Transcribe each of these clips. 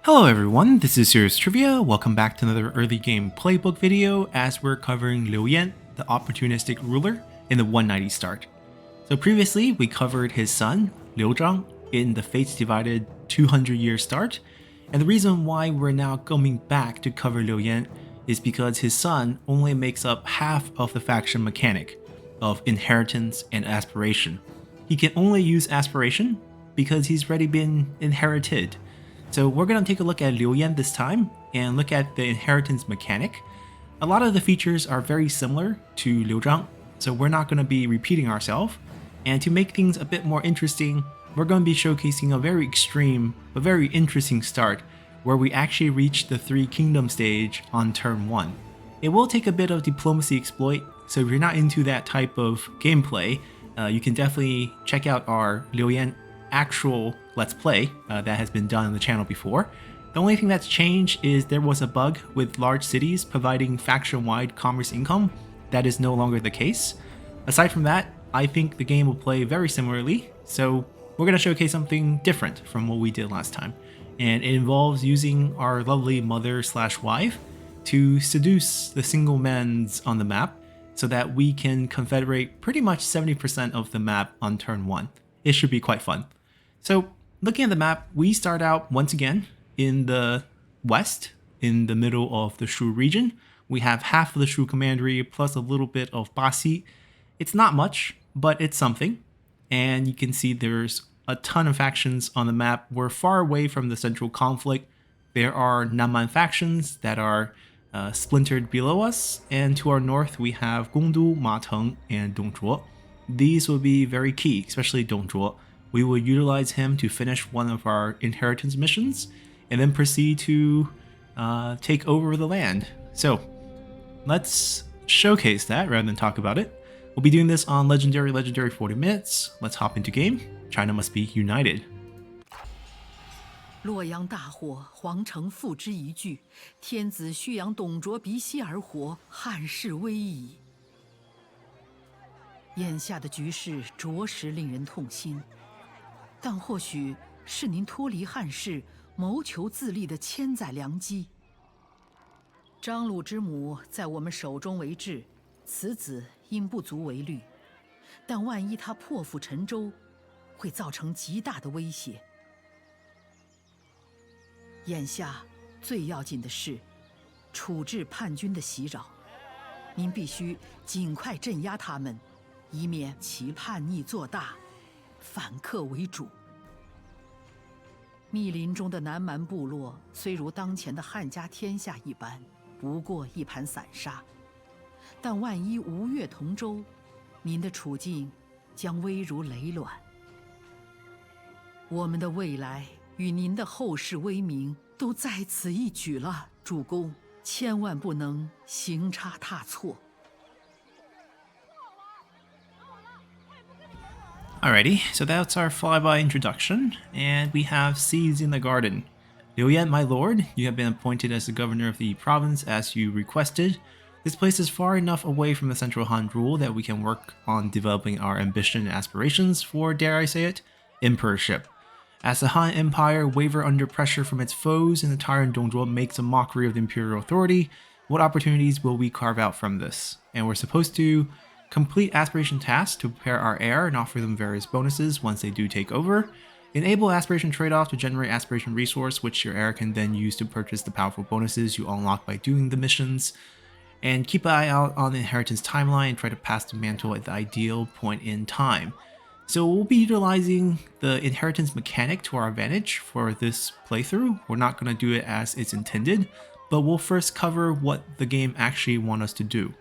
Hello everyone, this is Serious Trivia. Welcome back to another early game playbook video as we're covering Liu Yan, the opportunistic ruler, in the 190 start. So previously we covered his son, Liu Zhang, in the Fates Divided 200-year start, and the reason why we're now coming back to cover Liu Yan is because his son only makes up half of the faction mechanic of inheritance and aspiration. He can only use aspiration because he's already been inherited. So we're going to take a look at Liu Yan this time and look at the inheritance mechanic. A lot of the features are very similar to Liu Zhang, so we're not going to be repeating ourselves. And to make things a bit more interesting, we're going to be showcasing a very extreme but very interesting start where we actually reach the 3 kingdom stage on turn 1. It will take a bit of diplomacy exploit, so if you're not into that type of gameplay, you can definitely check out our Liu Yan actual Let's Play that has been done on the channel before. The only thing that's changed is there was a bug with large cities providing faction-wide commerce income. That is no longer the case. Aside from that, I think the game will play very similarly, so we're going to showcase something different from what we did last time. And it involves using our lovely mother/wife to seduce the single men's on the map so that we can confederate pretty much 70% of the map on turn 1. It should be quite fun. So looking at the map, we start out once again in the west, in the middle of the Shu region. We have half of the Shu commandery plus a little bit of Basi. It's not much, but it's something. And you can see there's a ton of factions on the map. We're far away from the central conflict. There are Nanman factions that are splintered below us. And to our north, we have Gongdu, Mateng, and Dongzhuo. These will be very key, especially Dongzhuo. We will utilize him to finish one of our inheritance missions and then proceed to take over the land. So let's showcase that rather than talk about it. We'll be doing this on Legendary 40 minutes. Let's hop into game. China must be united. 洛阳大火，皇城付之一炬，天子须扬董卓鼻息而活，汉室危矣。眼下的局势着实令人痛心。 但或许是您脱离汉室、谋求自立的千载良机。张鲁之母在我们手中为质，此子因不足为虑。但万一他破釜沉舟，会造成极大的威胁。眼下最要紧的是处置叛军的袭扰，您必须尽快镇压他们，以免其叛逆做大。 反客为主。密林中的南蛮部落虽如当前的汉家天下一般，不过一盘散沙，但万一吴越同舟，您的处境将危如累卵。我们的未来与您的后世威名都在此一举了，主公，千万不能行差踏错。 Alrighty, so that's our flyby introduction, and we have Seeds in the Garden. Liu Yan, my lord, you have been appointed as the governor of the province as you requested. This place is far enough away from the central Han rule that we can work on developing our ambition and aspirations for, dare I say it, emperorship. As the Han Empire waver under pressure from its foes and the tyrant Dongzhuo makes a mockery of the imperial authority, what opportunities will we carve out from this? And we're supposed to complete aspiration tasks to prepare our heir and offer them various bonuses once they do take over. Enable aspiration trade-off to generate aspiration resource, which your heir can then use to purchase the powerful bonuses you unlock by doing the missions. And keep an eye out on the inheritance timeline and try to pass the mantle at the ideal point in time. So we'll be utilizing the inheritance mechanic to our advantage for this playthrough. We're not going to do it as it's intended, but we'll first cover what the game actually wants us to do.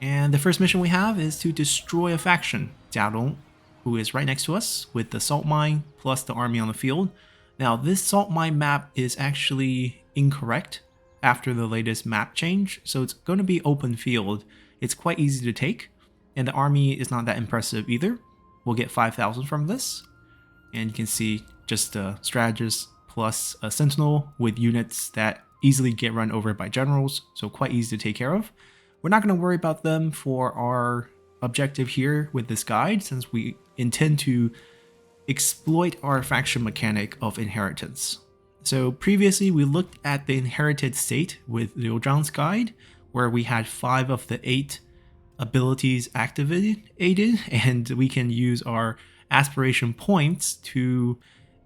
And the first mission we have is to destroy a faction, Jialong, who is right next to us with the salt mine plus the army on the field. Now this salt mine map is actually incorrect after the latest map change, so it's going to be open field. It's quite easy to take, and the army is not that impressive either. We'll get 5,000 from this, and you can see just a strategist plus a sentinel with units that easily get run over by generals, so quite easy to take care of. We're not going to worry about them for our objective here with this guide, since we intend to exploit our faction mechanic of inheritance. So previously we looked at the inherited state with Liu Zhang's guide, where we had 5 of the 8 abilities activated, and we can use our aspiration points to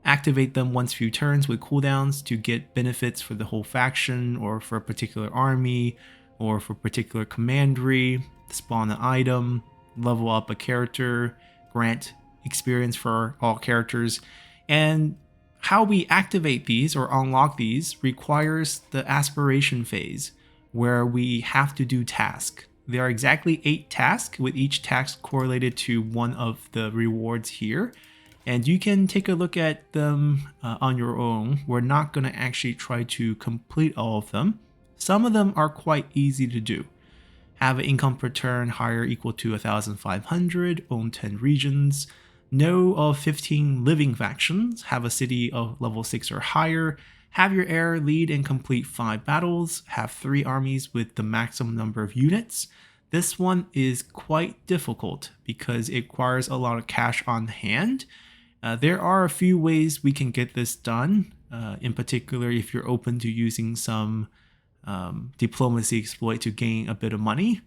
activate them once a few turns with cooldowns to get benefits for the whole faction or for a particular army or for a particular commandery, spawn an item, level up a character, grant experience for all characters. And how we activate these or unlock these requires the aspiration phase, where we have to do tasks. There are exactly 8 tasks, with each task correlated to one of the rewards here. And you can take a look at them on your own. We're not going to actually try to complete all of them. Some of them are quite easy to do. Have an income per turn higher equal to 1,500, own 10 regions, know of 15 living factions, have a city of level 6 or higher, have your heir lead and complete 5 battles, have 3 armies with the maximum number of units. This one is quite difficult because it requires a lot of cash on hand. There are a few ways we can get this done, in particular if you're open to using some diplomacy exploit to gain a bit of money.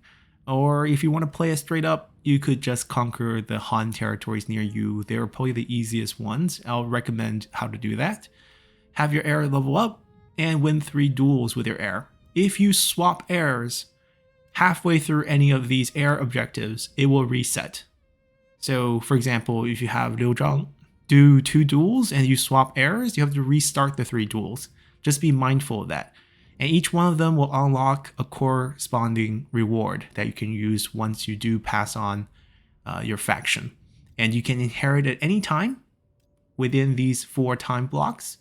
Or if you want to play it straight up, you could just conquer the Han territories near you. They're probably the easiest ones. I'll recommend how to do that. Have your heir level up and win 3 duels with your heir. If you swap heirs halfway through any of these heir objectives, it will reset. So for example, if you have Liu Zhang do 2 duels and you swap heirs, you have to restart the 3 duels. Just be mindful of that. And each one of them will unlock a corresponding reward that you can use once you do pass on your faction. And you can inherit at any time within these 4 time blocks,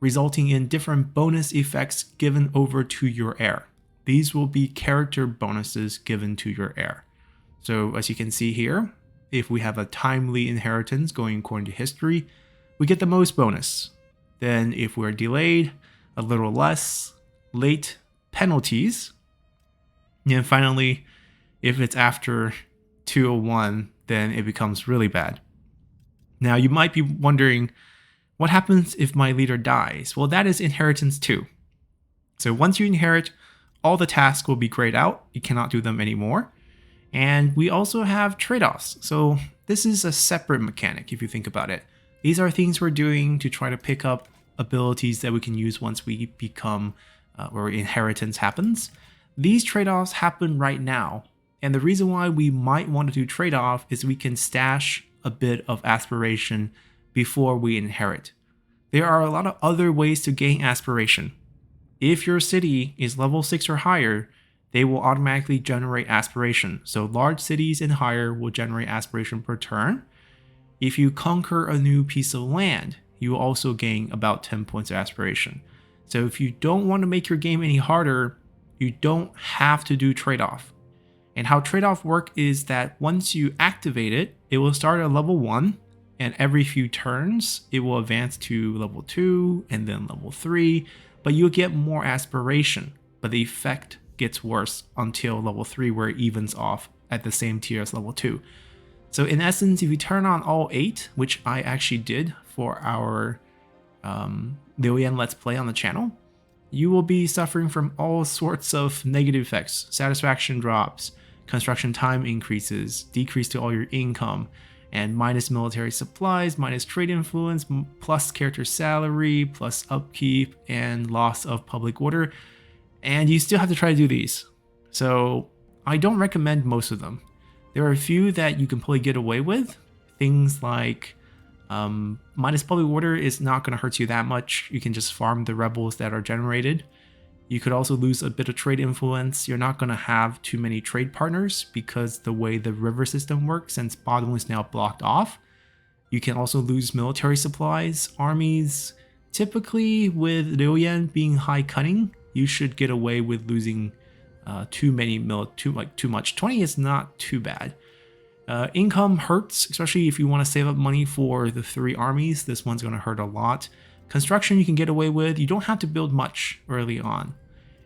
resulting in different bonus effects given over to your heir. These will be character bonuses given to your heir. So as you can see here, if we have a timely inheritance going according to history, we get the most bonus. Then if we're delayed, a little less, late, penalties. And finally, if it's after 201, then it becomes really bad. Now you might be wondering, what happens if my leader dies? Well, that is inheritance too. So once you inherit, all the tasks will be grayed out. You cannot do them anymore. And we also have trade-offs. So this is a separate mechanic if you think about it. These are things we're doing to try to pick up abilities that we can use once we become or inheritance happens. These trade-offs happen right now. And the reason why we might want to do trade-off is we can stash a bit of aspiration before we inherit. There are a lot of other ways to gain aspiration. If your city is level 6 or higher, they will automatically generate aspiration. So large cities and higher will generate aspiration per turn. If you conquer a new piece of land, you will also gain about 10 points of aspiration. So if you don't want to make your game any harder, you don't have to do trade-off. And how trade-off work is that once you activate it, it will start at level 1, and every few turns, it will advance to level 2 and then level 3, but you'll get more aspiration, but the effect gets worse until level 3 where it evens off at the same tier as level 2. So in essence, if you turn on all 8, which I actually did for our Liu Yan Let's Play on the channel, you will be suffering from all sorts of negative effects. Satisfaction drops, construction time increases, decrease to all your income, and minus military supplies, minus trade influence, plus character salary, plus upkeep, and loss of public order. And you still have to try to do these. So I don't recommend most of them. There are a few that you can probably get away with. Things like minus public order is not going to hurt you that much. You can just farm the rebels that are generated. You could also lose a bit of trade influence. You're not going to have too many trade partners because the way the river system works, since bottom is now blocked off. You can also lose military supplies, armies. Typically with Liu Yan being high cunning, you should get away with losing too much. 20 is not too bad. Income hurts, especially if you want to save up money for the 3 armies. This one's going to hurt a lot. Construction you can get away with. You don't have to build much early on.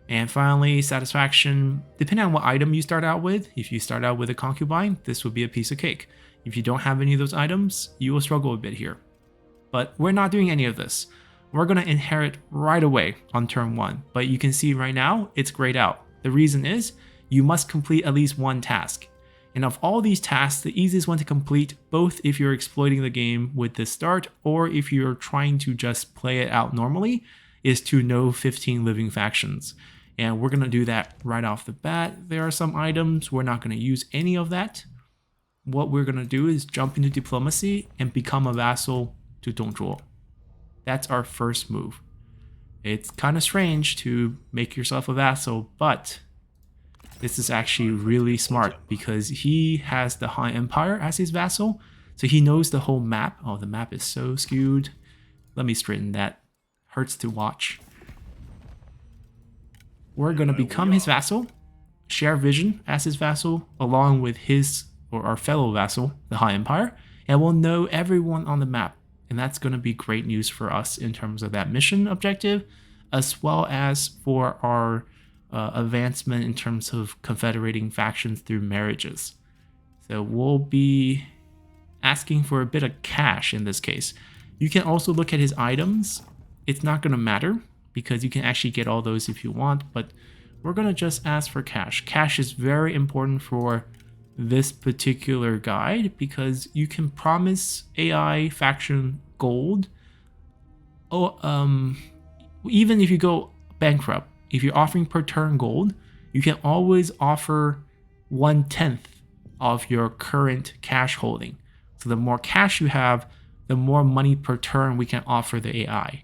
And finally, satisfaction, depending on what item you start out with. If you start out with a concubine, this would be a piece of cake. If you don't have any of those items, you will struggle a bit here. But we're not doing any of this. we're going to inherit right away on turn 1. But you can see right now, it's grayed out. The reason is, you must complete at least one task. And of all these tasks, the easiest one to complete, both if you're exploiting the game with this start, or if you're trying to just play it out normally, is to know 15 living factions. And we're going to do that right off the bat. There are some items, we're not going to use any of that. What we're going to do is jump into diplomacy and become a vassal to Dongzhuo. That's our first move. It's kind of strange to make yourself a vassal, but this is actually really smart because he has the Han Empire as his vassal, so he knows the whole map. Oh, the map is so skewed. Let me straighten that. Hurts to watch. We're going to become his vassal, share vision as his vassal, along with his or our fellow vassal, the Han Empire, and we'll know everyone on the map. And that's going to be great news for us in terms of that mission objective, as well as for our advancement in terms of confederating factions through marriages. So we'll be asking for a bit of cash in this case. You can also look at his items. It's not going to matter because you can actually get all those if you want, but we're going to just ask for cash. Cash is very important for this particular guide because you can promise AI faction gold. Even if you go bankrupt, if you're offering per turn gold, you can always offer 1/10 of your current cash holding. So the more cash you have, the more money per turn we can offer the AI.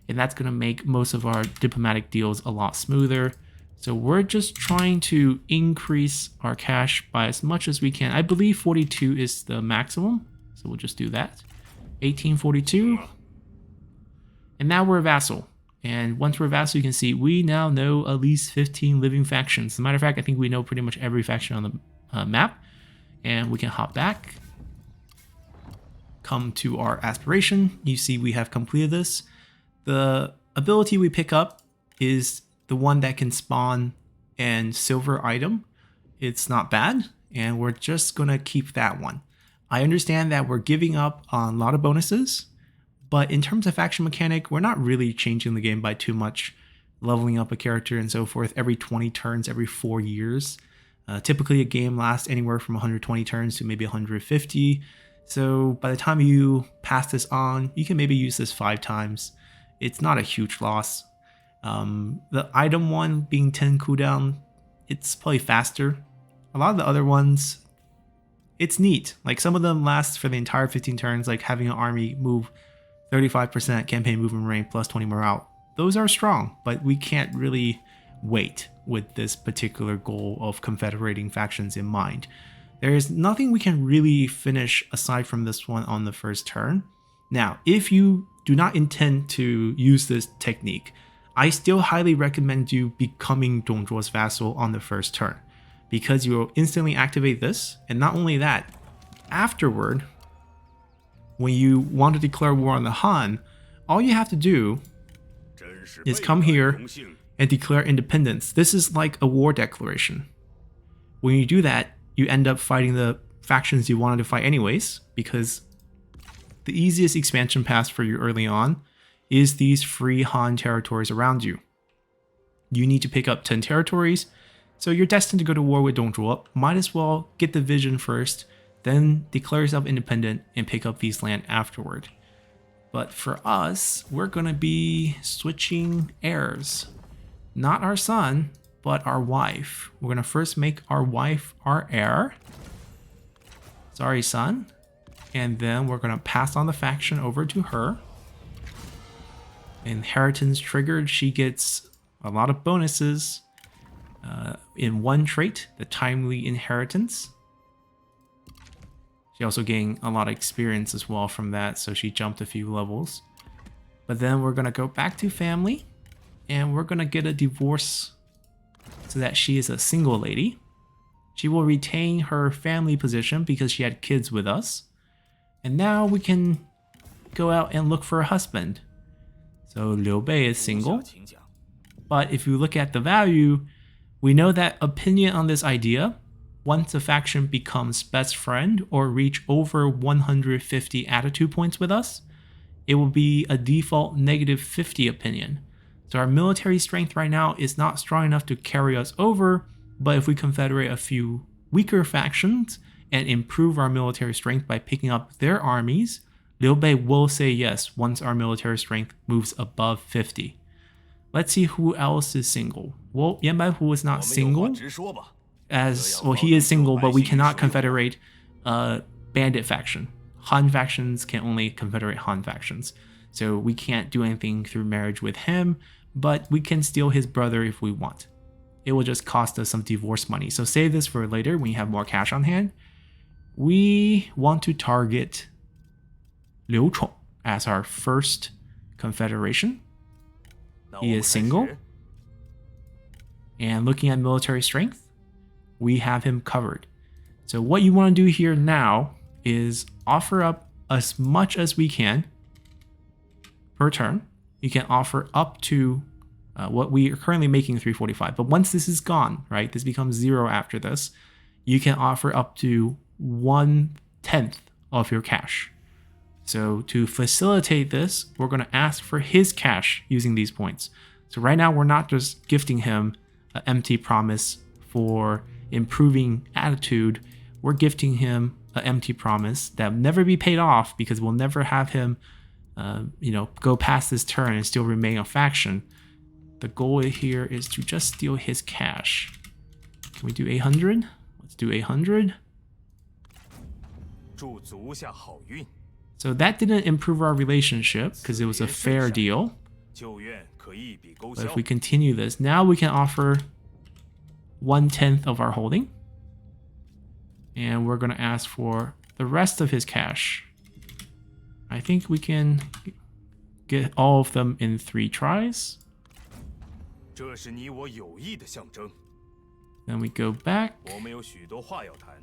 And that's going to make most of our diplomatic deals a lot smoother. So we're just trying to increase our cash by as much as we can. I believe 42 is the maximum. So we'll just do that. 1842. And now we're a vassal. And once we're a vassal, you can see we now know at least 15 living factions. As a matter of fact, I think we know pretty much every faction on the map. And we can hop back. Come to our aspiration. You see we have completed this. The ability we pick up is the one that can spawn an silver item. It's not bad, and we're just gonna keep that one. I understand that we're giving up on a lot of bonuses, but in terms of faction mechanic, we're not really changing the game by too much, leveling up a character and so forth every 20 turns, every 4 years. Typically a game lasts anywhere from 120 turns to maybe 150. So by the time you pass this on, you can maybe use this 5 times. It's not a huge loss. The item one being 10 cooldown, it's probably faster. A lot of the other ones, it's neat. Like some of them last for the entire 15 turns, like having an army move 35% campaign movement range plus 20 morale. Those are strong, but we can't really wait with this particular goal of confederating factions in mind. There is nothing we can really finish aside from this one on the first turn. Now, if you do not intend to use this technique, I still highly recommend you becoming Dongzhuo's vassal on the first turn, because you will instantly activate this, and not only that, afterward, when you want to declare war on the Han, all you have to do is come here and declare independence. This is like a war declaration. When you do that, you end up fighting the factions you wanted to fight anyways, because the easiest expansion path for you early on is these free Han territories around you. You need to pick up 10 territories, so you're destined to go to war with Dongzhuo. Might as well get the vision first, then declare yourself independent and pick up these land afterward. But for us, we're gonna be switching heirs. Not our son, but our wife. We're gonna first make our wife our heir. Sorry, son. And then we're gonna pass on the faction over to her. Inheritance triggered, she gets a lot of bonuses. In one trait, the timely inheritance. She also gained a lot of experience as well from that, so she jumped a few levels. But then we're gonna go back to family, and we're gonna get a divorce so that she is a single lady. She will retain her family position because she had kids with us. And now we can go out and look for a husband. So Liu Bei is single. But if you look at the value, we know that opinion on this idea, once a faction becomes best friend or reach over 150 attitude points with us, it will be a default -50 opinion. So our military strength right now is not strong enough to carry us over, but if we confederate a few weaker factions and improve our military strength by picking up their armies, Liu Bei will say yes once our military strength moves above 50. Let's see who else is single. Well, Yan Baihu is not single, as well he is single, but we cannot confederate a bandit faction. Han factions can only confederate Han factions, so we can't do anything through marriage with him, but we can steal his brother if we want. It will just cost us some divorce money, so save this for later when you have more cash on hand. We want to target Liu Chong as our first confederation. He is single, and looking at military strength, we have him covered. So what you want to do here now is offer up as much as we can per turn. You can offer up to what we are currently making 345, but once this is gone, right, this becomes 0 after this, you can offer up to 1/10 of your cash. So to facilitate this, we're going to ask for his cash using these points. So right now we're not just gifting him an empty promise for improving attitude, we're gifting him an empty promise that will never be paid off because we'll never have him go past this turn and still remain a faction. The goal here is to just steal his cash. Can we do 800? Let's do 800. So that didn't improve our relationship because it was a fair deal. But if we continue this, now we can offer 1/10 of our holding. And we're going to ask for the rest of his cash. I think we can get all of them in 3 tries. Then we go back.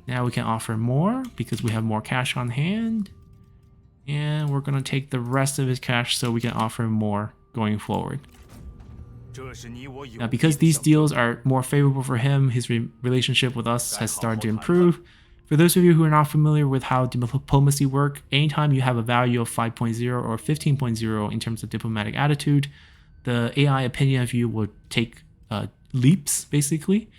Now we can offer more because we have more cash on hand. And we're going to take the rest of his cash so we can offer more going forward. Now, because these deals are more favorable for him, his relationship with us has started to improve. For those of you who are not familiar with how diplomacy works, anytime you have a value of 5.0 or 15.0 in terms of diplomatic attitude, the AI opinion of you will take leaps, basically.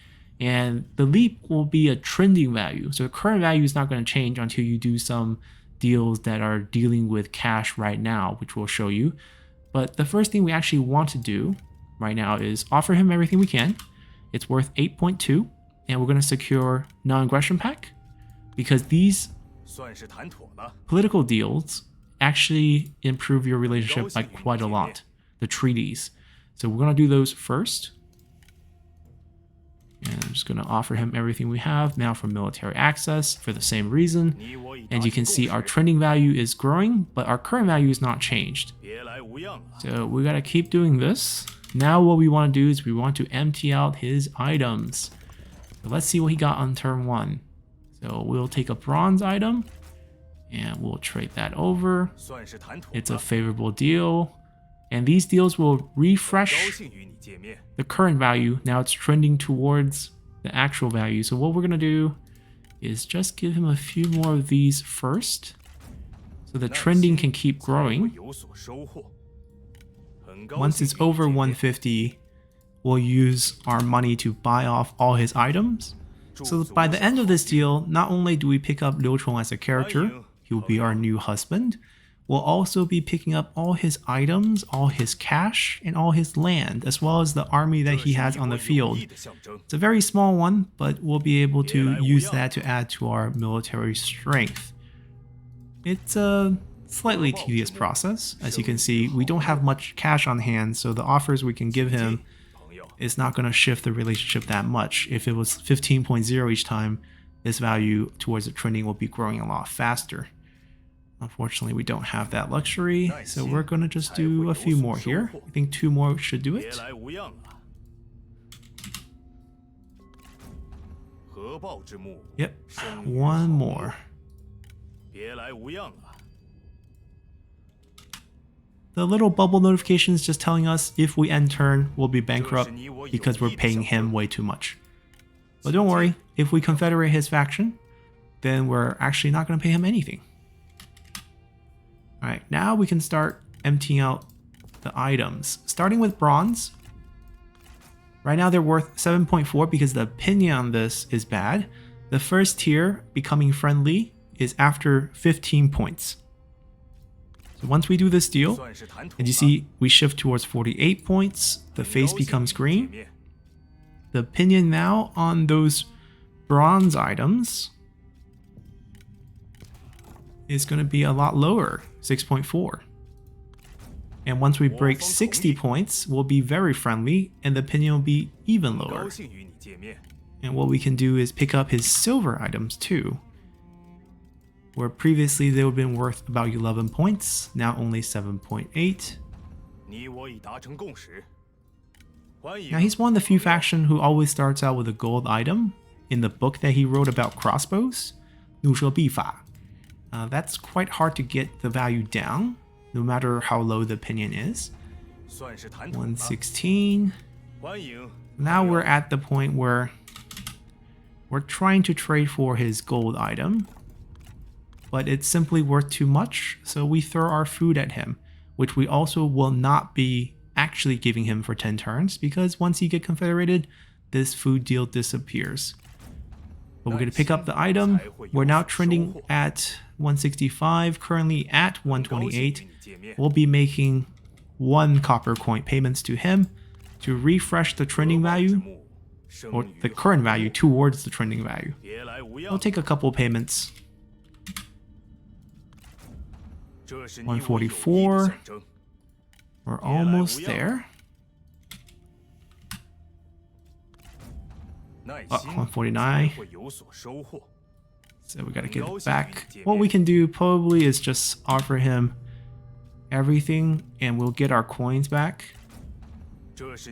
And the leap will be a trending value. So the current value is not going to change until you do some deals that are dealing with cash right now, which we'll show you. But the first thing we actually want to do right now is offer him everything we can. It's worth 8.2, and we're going to secure non-aggression pact because these political deals actually improve your relationship by quite a lot, the treaties. So we're going to do those first. And I'm just going to offer him everything we have now for military access for the same reason. And you can see our trending value is growing, but our current value is not changed. So we got to keep doing this. Now what we want to do is we want to empty out his items. So let's see what he got on turn 1. So we'll take a bronze item and we'll trade that over. It's a favorable deal. And these deals will refresh the current value. Now it's trending towards the actual value. So what we're going to do is just give him a few more of these first, so the trending can keep growing. Once it's over 150, we'll use our money to buy off all his items. So by the end of this deal, not only do we pick up Liu Chong as a character, he will be our new husband, we'll also be picking up all his items, all his cash, and all his land, as well as the army that he has on the field. It's a very small one, but we'll be able to use that to add to our military strength. It's a slightly tedious process. As you can see, we don't have much cash on hand, so the offers we can give him is not going to shift the relationship that much. If it was 15.0 each time, this value towards the trending will be growing a lot faster. Unfortunately, we don't have that luxury, so we're going to just do a few more here. I think 2 more should do it. Yep, 1 more. The little bubble notification is just telling us if we end turn, we'll be bankrupt because we're paying him way too much. But don't worry, if we confederate his faction, then we're actually not going to pay him anything. Alright, now we can start emptying out the items. Starting with bronze. Right now they're worth 7.4 because the opinion on this is bad. The first tier, becoming friendly, is after 15 points. So once we do this deal, and you see we shift towards 48 points, the face becomes green. The opinion now on those bronze items is going to be a lot lower, 6.4. And once we break 60 points, we'll be very friendly, and the opinion will be even lower. And what we can do is pick up his silver items too, where previously they would have been worth about 11 points, now only 7.8. Now he's one of the few faction who always starts out with a gold item. In the book that he wrote about crossbows, 怒射必法. That's quite hard to get the value down, no matter how low the opinion is. 116. Now we're at the point where we're trying to trade for his gold item, but it's simply worth too much, so we throw our food at him, which we also will not be actually giving him for 10 turns, because once you get confederated, this food deal disappears. But we're going to pick up the item. We're now trending at 165, currently at 128. We'll be making 1 copper coin payments to him to refresh the trending value, or the current value towards the trending value. We'll take a couple payments. 144. We're almost there. 149. So we gotta get it back. What we can do probably is just offer him everything and we'll get our coins back.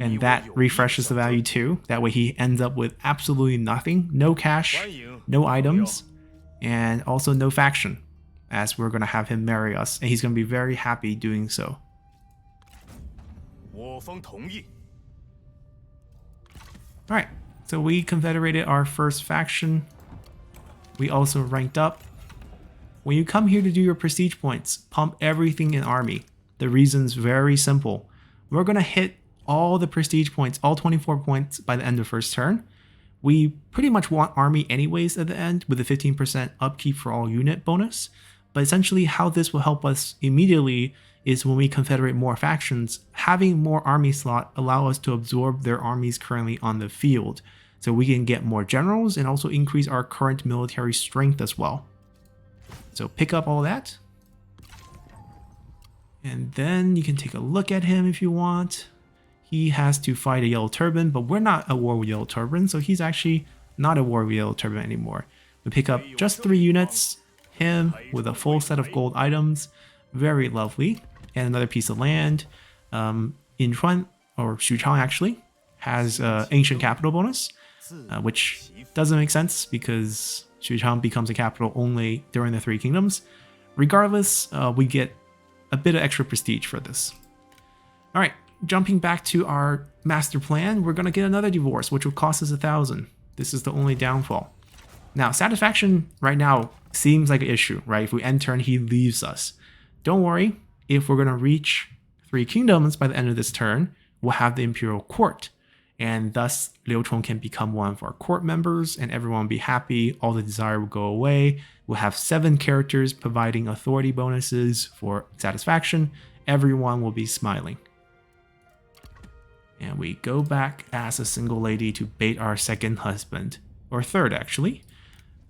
And that refreshes the value too. That way he ends up with absolutely nothing. No cash, no items, and also no faction, as we're gonna have him marry us, and he's gonna be very happy doing so. Alright, so we confederated our first faction. We also ranked up. When you come here to do your prestige points, pump everything in army. The reason's very simple. We're gonna hit all the prestige points, all 24 points by the end of first turn. We pretty much want army anyways at the end with a 15% upkeep for all unit bonus. But essentially how this will help us immediately is when we confederate more factions, having more army slot allow us to absorb their armies currently on the field. So we can get more generals and also increase our current military strength as well. So pick up all that. And then you can take a look at him if you want. He has to fight a Yellow Turban, but we're not at war with Yellow Turban, so he's actually not at war with Yellow Turban anymore. We pick up just 3 units, him with a full set of gold items, very lovely, and another piece of land. Inchuan, or Xuchang actually, has ancient capital bonus, which doesn't make sense because Xuchang becomes a capital only during the 3 kingdoms. Regardless, we get a bit of extra prestige for this. Alright, jumping back to our master plan, we're going to get another divorce, which will cost us 1,000. This is the only downfall. Now, satisfaction right now seems like an issue, right? If we end turn, he leaves us. Don't worry, if we're going to reach 3 kingdoms by the end of this turn, we'll have the imperial court. And thus, Liu Chong can become one of our court members, and everyone will be happy, all the desire will go away. We'll have 7 characters providing authority bonuses for satisfaction. Everyone will be smiling. And we go back as a single lady to bait our second husband, or third actually.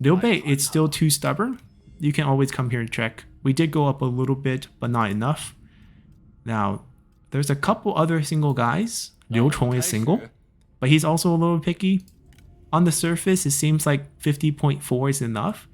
Liu Bei, it's still too stubborn. You can always come here and check. We did go up a little bit, but not enough. Now, there's a couple other single guys. Liu Chong is single, but he's also a little picky. On the surface, it seems like 50.4 is enough.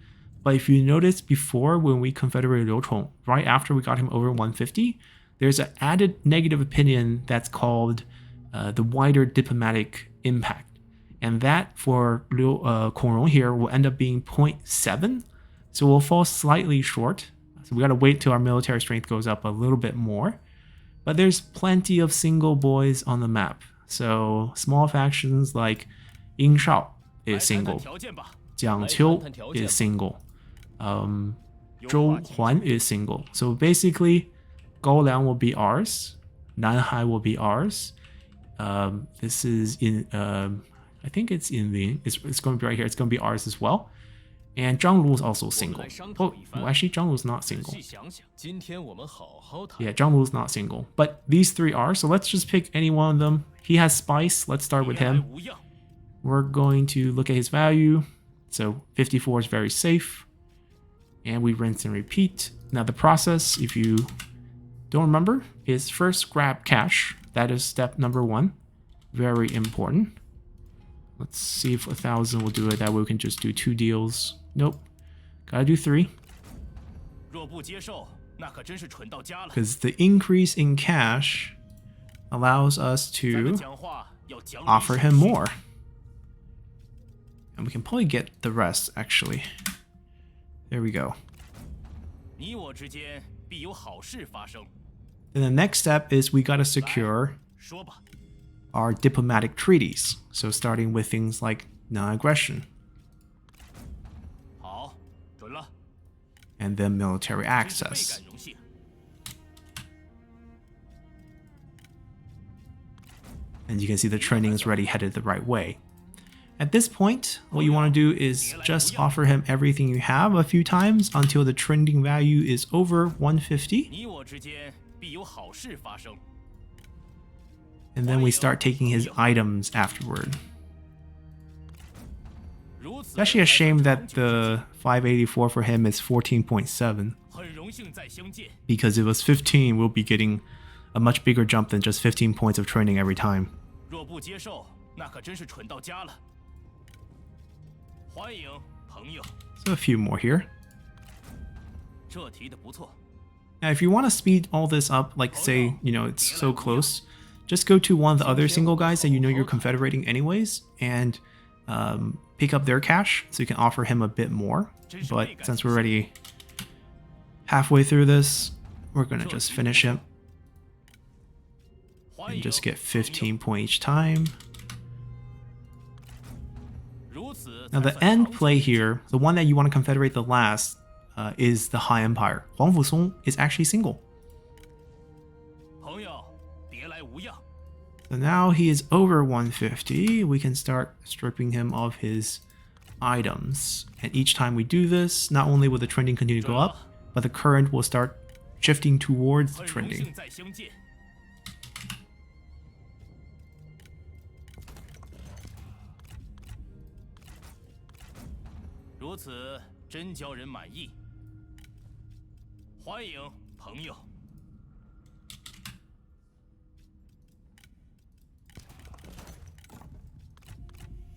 But if you notice before when we confederated Liu Chong, right after we got him over 150, there's an added negative opinion that's called the wider diplomatic impact. And that for Kong Rong here will end up being 0.7. So we'll fall slightly short. So we gotta wait till our military strength goes up a little bit more. But there's plenty of single boys on the map. So small factions like Ying Shao is single. Jiang Qiu is single. Zhou Huan is single. So basically, Gaoliang will be ours. Nanhai will be ours. This is in, I think it's in the, it's going to be right here. It's going to be ours as well. And Zhanglu is also single. Oh, actually, Zhanglu is not single. Yeah, Zhanglu is not single. But these three are, so let's just pick any one of them. He has spice. Let's start with him. We're going to look at his value. So 54 is very safe. And we rinse and repeat. Now the process, if you don't remember, is first grab cash. That is step number 1. Very important. Let's see if 1,000 will do it. That way we can just do 2 deals. Nope. Gotta do 3. Because the increase in cash allows us to offer him more. And we can probably get the rest, actually. There we go. Then the next step is we gotta secure our diplomatic treaties. So starting with things like non-aggression. And then military access. And you can see the trending is already headed the right way. At this point, what you want to do is just offer him everything you have a few times until the trending value is over 150. And then we start taking his items afterward. It's actually a shame that the 584 for him is 14.7. Because if it was 15, we'll be getting a much bigger jump than just 15 points of training every time. So a few more here. Now if you want to speed all this up, like say, you know, it's so close, just go to one of the other single guys that you know you're confederating anyways, and pick up their cash, so you can offer him a bit more. But since we're already halfway through this, we're gonna just finish him. And just get 15 points each time. Now the end play here, the one that you want to confederate the last, is the High Empire. Huang Fusong is actually single. So now he is over 150, we can start stripping him of his items. And each time we do this, not only will the trending continue to go up, but the current will start shifting towards the trending.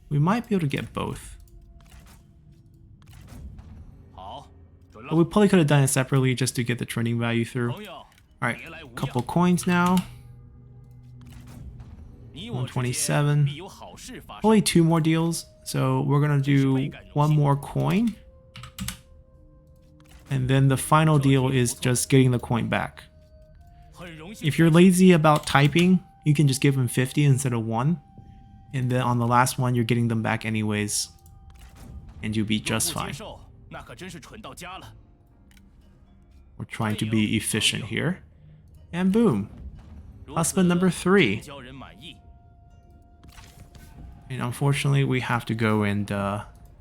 We might be able to get both. But we probably could have done it separately just to get the trending value through. Alright, couple coins now. 127. Only 2 more deals, so we're gonna do 1 more coin. And then the final deal is just getting the coin back. If you're lazy about typing, you can just give him 50 instead of 1. And then on the last one, you're getting them back anyways. And you'll be just fine. We're trying to be efficient here. And boom. Husband number 3. And unfortunately, we have to go and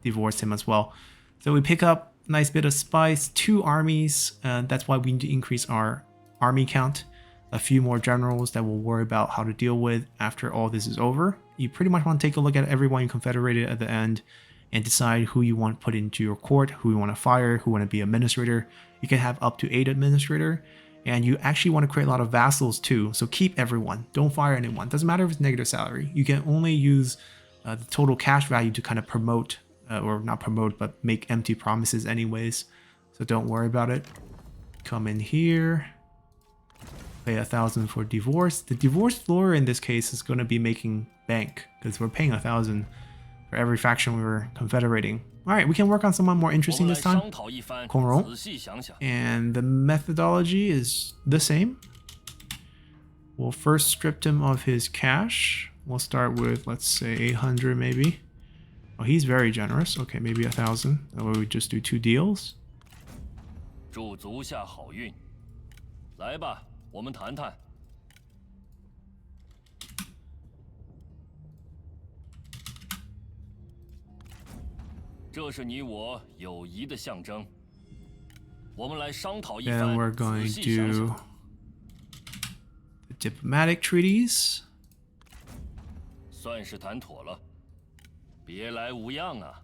divorce him as well. So we pick up a nice bit of spice, 2 armies. That's why we need to increase our army count. A few more generals that we'll worry about how to deal with after all this is over. You pretty much want to take a look at everyone you confederated at the end and decide who you want to put into your court, who you want to fire, who want to be administrator. You can have up to 8 administrator, and you actually want to create a lot of vassals too. So keep everyone, don't fire anyone. Doesn't matter if it's negative salary. You can only use the total cash value to kind of promote, or not promote, but make empty promises anyways. So don't worry about it. Come in here. Pay 1,000 for divorce. The divorce lawyer in this case is going to be making bank because we're paying 1,000 for every faction we were confederating. All right, we can work on someone more interesting this time. Kongrong. And the methodology is the same. We'll first strip him of his cash. We'll start with, let's say, 800 maybe. Oh, he's very generous. Okay, maybe 1,000. That way we just do 2 deals. 祝足下好运。来吧，我们谈谈。这是你我友谊的象征。我们来商讨一 Then 番， we're 仔 going 细想 to 想。 the diplomatic treaties. 算是谈妥了，别来无恙啊！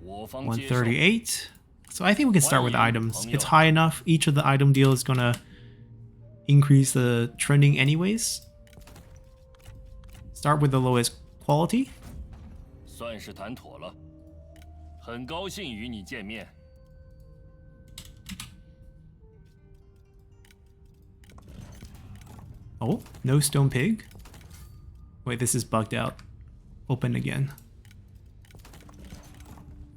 我方接受。 138. So I think we can start with the items. It's high enough. Each of the item deal is gonna increase the trending anyways. Start with the lowest quality. 算是谈妥了，很高兴与你见面。 Oh, no stone pig. Wait, this is bugged out. Open again.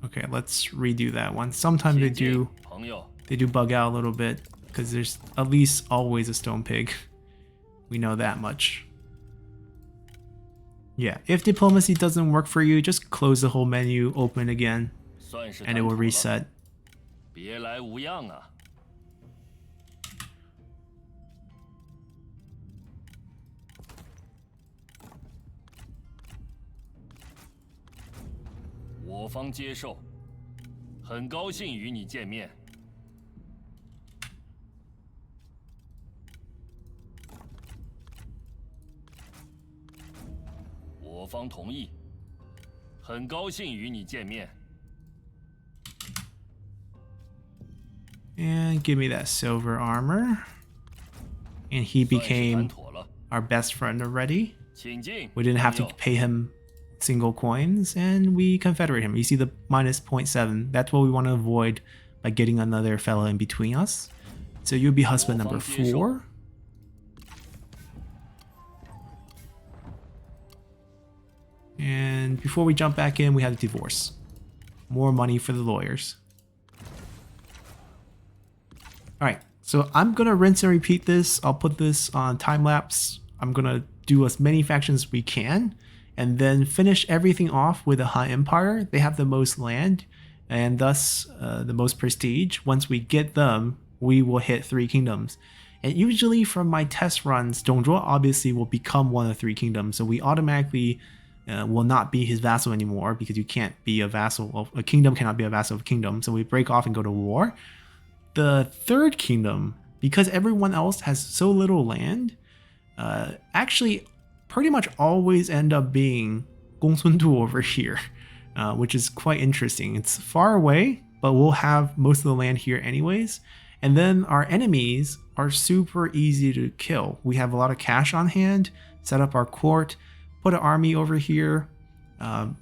Okay, let's redo that one. Sometimes 请进， they 朋友。 do bug out a little bit because there's at least always a stone pig. We know that much. Yeah, if diplomacy doesn't work for you, just close the whole menu, open again, 算是 and 谈 it 妥 will 了， reset. 别来无恙啊！ 我方接受，很高兴与你见面。我方同意，很高兴与你见面。 And give me that silver armor. And he 算是谈 became 妥了， our best friend already. 请进。 We didn't have to 朋友 pay him single coins, and we confederate him. You see the minus 0.7. That's what we want to avoid by getting another fellow in between us. So you'll be husband number 4. And before we jump back in, we had a divorce. More money for the lawyers. Alright, so I'm gonna rinse and repeat this. I'll put this on time lapse. I'm gonna do as many factions as we can, and then finish everything off with a Han Empire. They have the most land, and thus the most prestige. Once we get them, we will hit 3 kingdoms. And usually from my test runs, Dongzhuo obviously will become one of 3 kingdoms, so we automatically will not be his vassal anymore, because you can't be a vassal of a kingdom, cannot be a vassal of a kingdom. So we break off and go to war. The 3rd kingdom, because everyone else has so little land, actually pretty much always end up being Gongsun-tu over here, which is quite interesting. It's far away, but we'll have most of the land here anyways. And then our enemies are super easy to kill. We have a lot of cash on hand, set up our court, put an army over here.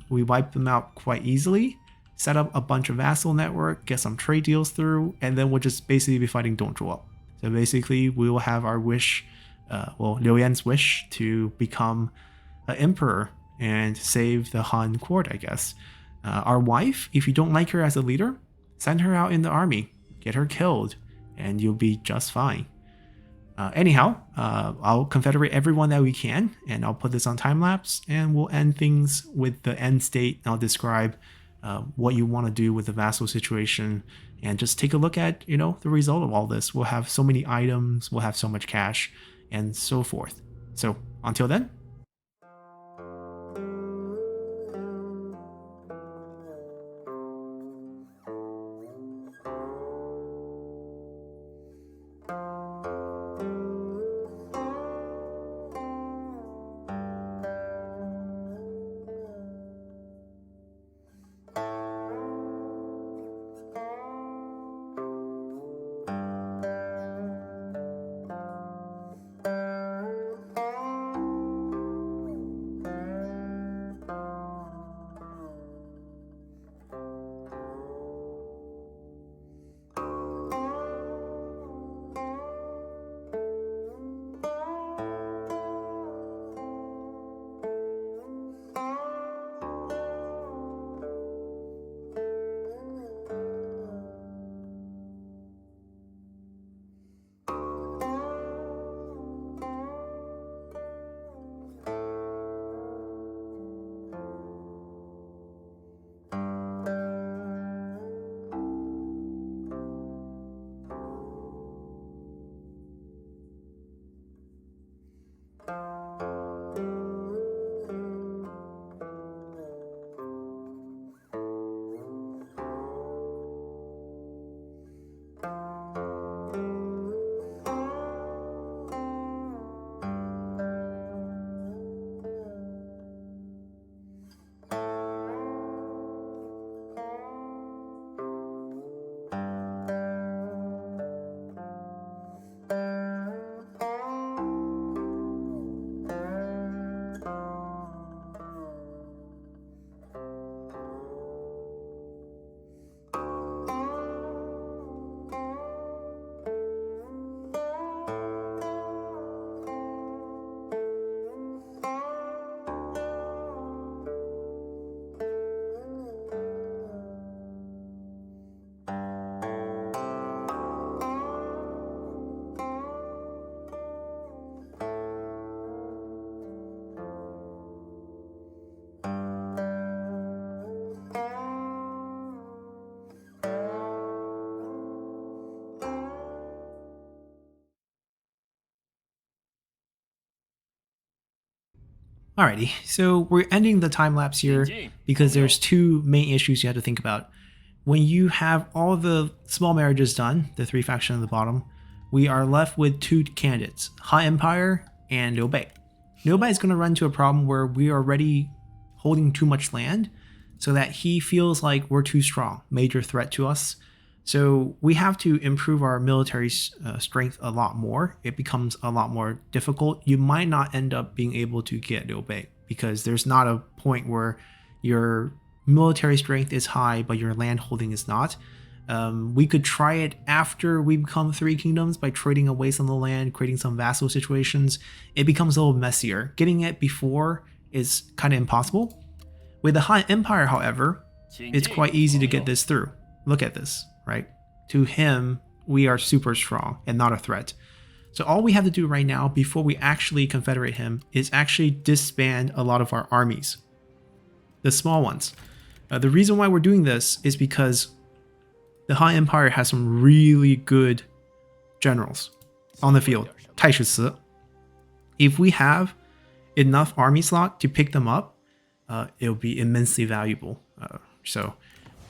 We wipe them out quite easily, set up a bunch of vassal network, get some trade deals through, and then we'll just basically be fighting Dongzhuo. So basically we will have our wish, Liu Yan's wish to become an emperor and save the Han court, I guess. Our wife, if you don't like her as a leader, send her out in the army, get her killed, and you'll be just fine. Anyhow, I'll confederate everyone that we can, and I'll put this on time lapse, and we'll end things with the end state. I'll describe what you want to do with the vassal situation, and just take a look at, the result of all this. We'll have so many items, we'll have so much cash, and so forth. So until then, Alrighty, so we're ending the time lapse here because there's two main issues you have to think about. When you have all the small marriages done, the three factions at the bottom, we are left with two candidates, Han Empire and Liu Bei. Liu Bei is going to run into a problem where we are already holding too much land so that he feels like we're too strong, major threat to us. So we have to improve our military strength a lot more. It becomes a lot more difficult. You might not end up being able to get Liu Bei because there's not a point where your military strength is high but your land holding is not. We could try it after we become three kingdoms by trading away some of the land, creating some vassal situations. It becomes a little messier. Getting it before is kind of impossible. With the Han Empire, however, it's quite easy to get this through. Look at this. Right? To him, we are super strong and not a threat. So all we have to do right now before we actually confederate him is actually disband a lot of our armies. The small ones. The reason why we're doing this is because the Han Empire has some really good generals on the field. Taishi. If we have enough army slot to pick them up, it'll be immensely valuable. So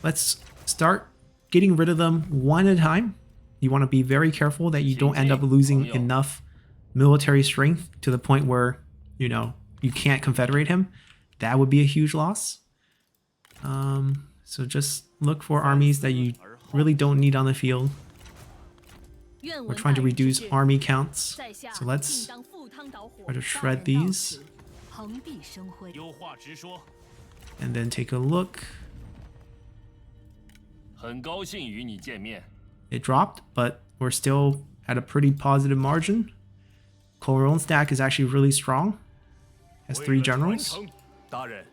let's start getting rid of them one at a time. You want to be very careful that you don't end up losing enough military strength to the point where, you know, you can't confederate him. That would be a huge loss. So just look for armies that you really don't need on the field. We're trying to reduce army counts. So let's try to shred these. And then take a look. It dropped, but we're still at a pretty positive margin. Kronstadt is actually really strong. Has 3 generals.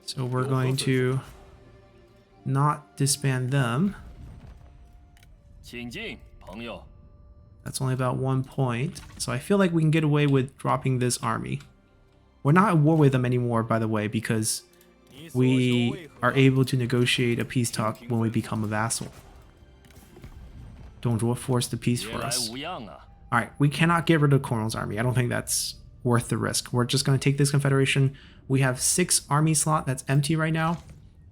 So we're going to not disband them. That's only about 1 point. So I feel like we can get away with dropping this army. We're not at war with them anymore, by the way, because we are able to negotiate a peace talk when we become a vassal. Dongzhuo forced the peace for us. Alright, we cannot get rid of Cornwall's army. I don't think that's worth the risk. We're just going to take this confederation. We have 6 army slot that's empty right now.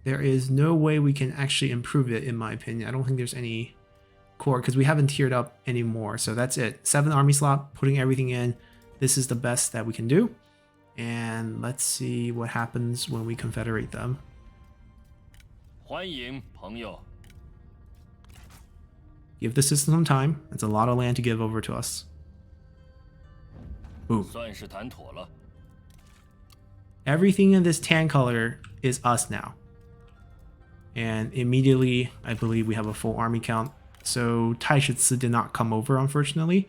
There is no way we can actually improve it, in my opinion. I don't think there's any core because we haven't tiered up anymore. So that's it. 7 army slot, putting everything in. This is the best that we can do. And let's see what happens when we confederate them. Give the system some time. It's a lot of land to give over to us. Boom. Everything in this tan color is us now. And immediately, I believe we have a full army count. So Taishi did not come over, unfortunately.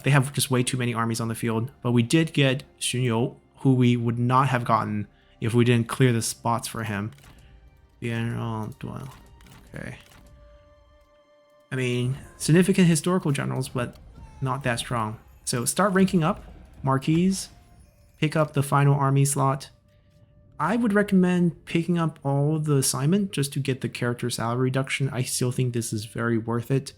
They have just way too many armies on the field. But we did get Xun You, who we would not have gotten if we didn't clear the spots for him. Okay. I mean, significant historical generals, but not that strong. So start ranking up. Marquise. Pick up the final army slot. I would recommend picking up all the assignment just to get the character salary reduction. I still think this is very worth it.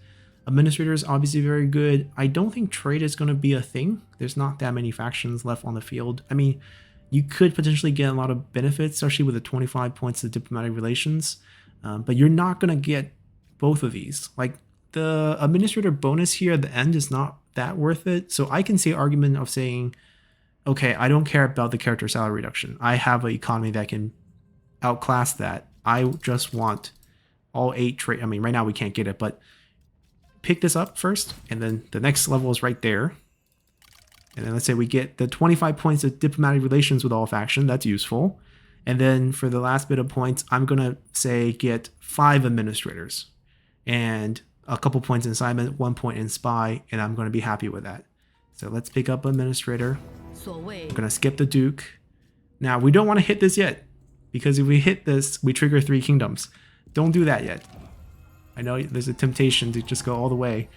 Administrator is obviously very good. I don't think trade is going to be a thing. There's not that many factions left on the field. I mean, you could potentially get a lot of benefits, especially with the 25 points of diplomatic relations. But you're not going to get both of these. Like, the administrator bonus here at the end is not that worth it. So I can see an argument of saying, okay, I don't care about the character salary reduction. I have an economy that can outclass that. I just want all 8 trade. I mean, right now we can't get it, but pick this up first, and then the next level is right there. And then let's say we get the 25 points of diplomatic relations with all faction. That's useful. And then for the last bit of points, I'm going to say get 5 administrators and a couple points in assignment, 1 point in spy, and I'm going to be happy with that. So let's pick up administrator. We're going to skip the Duke. Now, we don't want to hit this yet, because if we hit this, we trigger 3 kingdoms. Don't do that yet. I know there's a temptation to just go all the way.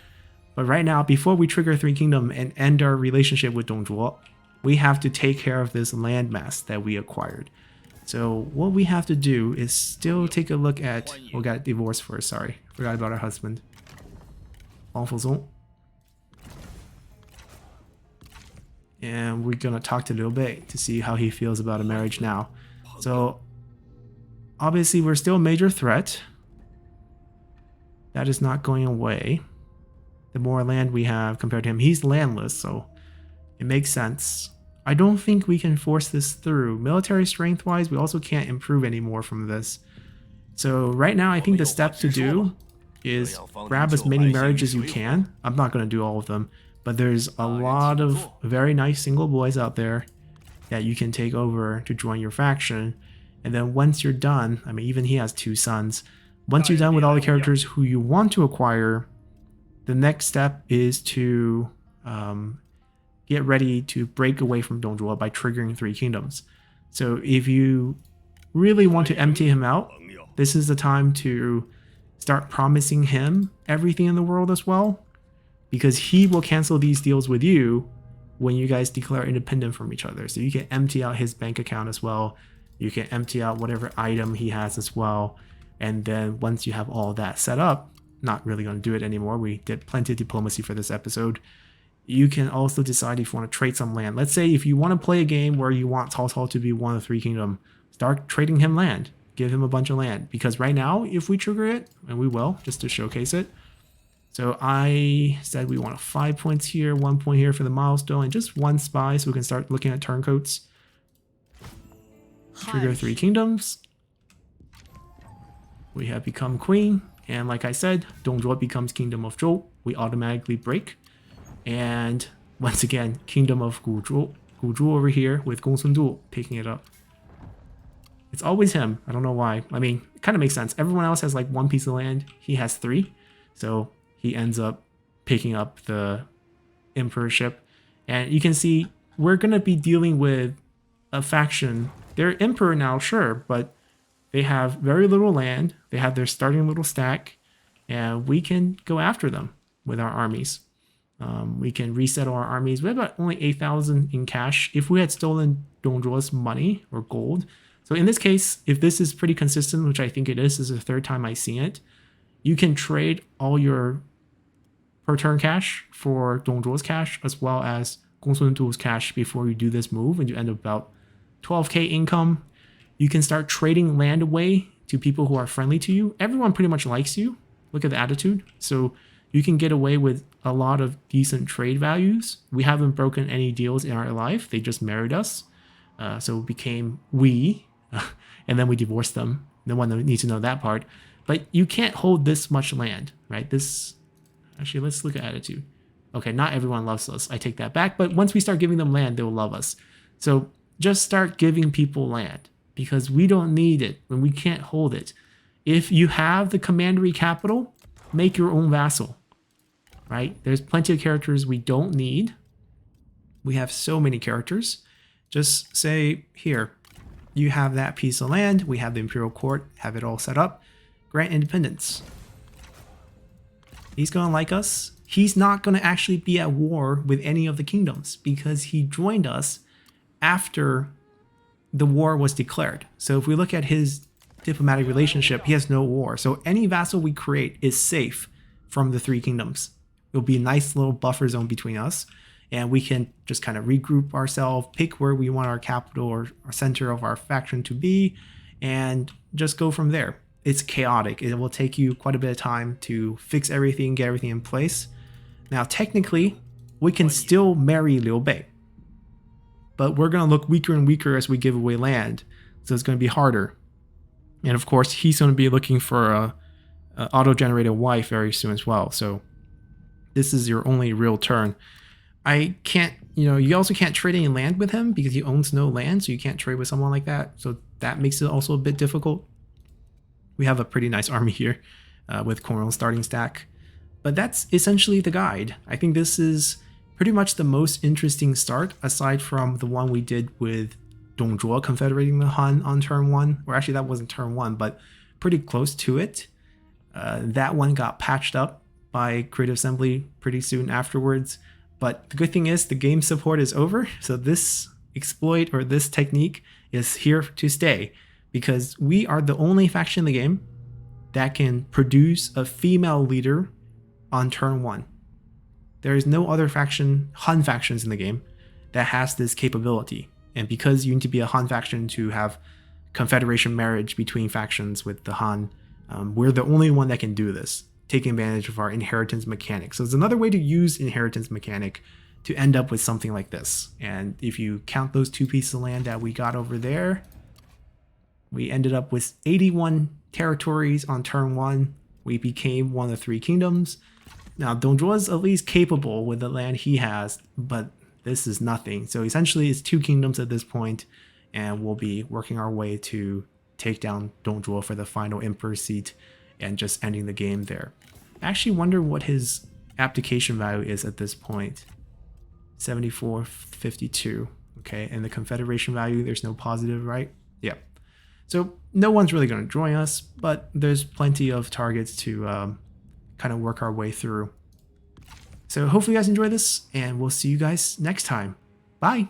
But right now, before we trigger 3 kingdom and end our relationship with Dongzhuo, we have to take care of this landmass that we acquired. So what we have to do is still take a look at... We got divorced first, sorry. Forgot about our husband. And we're gonna talk to Liu Bei to see how he feels about a marriage now. So obviously we're still a major threat. That is not going away. The more land we have compared to him, he's landless, so it makes sense. I don't think we can force this through. Military strength wise, we also can't improve anymore from this. So right now I think the step to do is grab as many marriages as you can. I'm not going to do all of them, but there's a lot of very nice single boys out there that you can take over to join your faction. And then once you're done, I mean, even he has 2 sons. Once you're done with all the characters who you want to acquire, the next step is to get ready to break away from Dongzhuo by triggering 3 kingdoms. So if you really want to empty him out, this is the time to start promising him everything in the world as well, because he will cancel these deals with you when you guys declare independent from each other. So you can empty out his bank account as well. You can empty out whatever item he has as well. And then once you have all that set up, not really going to do it anymore. We did plenty of diplomacy for this episode. You can also decide if you want to trade some land. Let's say if you want to play a game where you want Cao Cao to be one of the 3 kingdoms, start trading him land. Give him a bunch of land. Because right now, if we trigger it, and we will, just to showcase it. So I said we want 5 points here, 1 point here for the milestone, and just 1 spy so we can start looking at turncoats. Trigger 3 kingdoms. We have become queen. And like I said, Dongzhuo becomes Kingdom of Zhou. We automatically break. And once again, Kingdom of Guzhou over here with Gongsun Du picking it up. It's always him. I don't know why. I mean, it kind of makes sense. Everyone else has like 1 piece of land. He has 3. So he ends up picking up the emperorship. And you can see we're going to be dealing with a faction. They're emperor now, sure, but they have very little land. They have their starting little stack. And we can go after them with our armies. We can resettle our armies. We have about only 8,000 in cash. If we had stolen Dongzhuo's money or gold. So in this case, if this is pretty consistent, which I think it is, this is the 3rd time I've seen it, you can trade all your per turn cash for Dongzhuo's cash as well as Gongsun Du's cash before you do this move, and you end up about 12k income. You can start trading land away to people who are friendly to you. Everyone pretty much likes you. Look at the attitude. So you can get away with a lot of decent trade values. We haven't broken any deals in our life. They just married us. So it became we, and then we divorced them. No one needs to know that part. But you can't hold this much land, right? This, actually, let's look at attitude. Okay, not everyone loves us. I take that back. But once we start giving them land, they will love us. So just start giving people land because we don't need it when we can't hold it. If you have the commandery capital, make your own vassal, right? There's plenty of characters we don't need. We have so many characters. Just say, here, you have that piece of land. We have the imperial court, have it all set up. Grant independence. He's going to like us. He's not going to actually be at war with any of the kingdoms because he joined us after the war was declared. So if we look at his diplomatic relationship, he has no war. So any vassal we create is safe from the 3 kingdoms. It'll be a nice little buffer zone between us. And we can just kind of regroup ourselves, pick where we want our capital or our center of our faction to be, and just go from there. It's chaotic. It will take you quite a bit of time to fix everything, get everything in place. Now, technically, we can still marry Liu Bei. But we're going to look weaker and weaker as we give away land. So it's going to be harder. And of course, he's going to be looking for a auto-generated wife very soon as well. So this is your only real turn. I can't, you also can't trade any land with him because he owns no land. So you can't trade with someone like that. So that makes it also a bit difficult. We have a pretty nice army here with Cornwall's starting stack. But that's essentially the guide. I think this is pretty much the most interesting start aside from the one we did with Dongzhuo confederating the Han on turn 1. Or actually that wasn't turn 1, but pretty close to it. That one got patched up by Creative Assembly pretty soon afterwards. But the good thing is the game support is over. So this exploit or this technique is here to stay because we are the only faction in the game that can produce a female leader on turn 1. There is no other faction, Han factions in the game that has this capability. And because you need to be a Han faction to have Confederation marriage between factions with the Han, we're the only one that can do this, taking advantage of our inheritance mechanic. So it's another way to use inheritance mechanic to end up with something like this. And if you count those 2 pieces of land that we got over there, we ended up with 81 territories on turn 1. We became one of the 3 kingdoms. Now, Dongzhuo's at least capable with the land he has, but this is nothing. So essentially it's 2 kingdoms at this point, and we'll be working our way to take down Dongzhuo for the final emperor seat and just ending the game there. I actually wonder what his abdication value is at this point. 74.52. Okay, and the Confederation value, there's no positive, right? Yep. So no one's really going to join us, but there's plenty of targets to kind of work our way through. So hopefully you guys enjoy this, and we'll see you guys next time. Bye!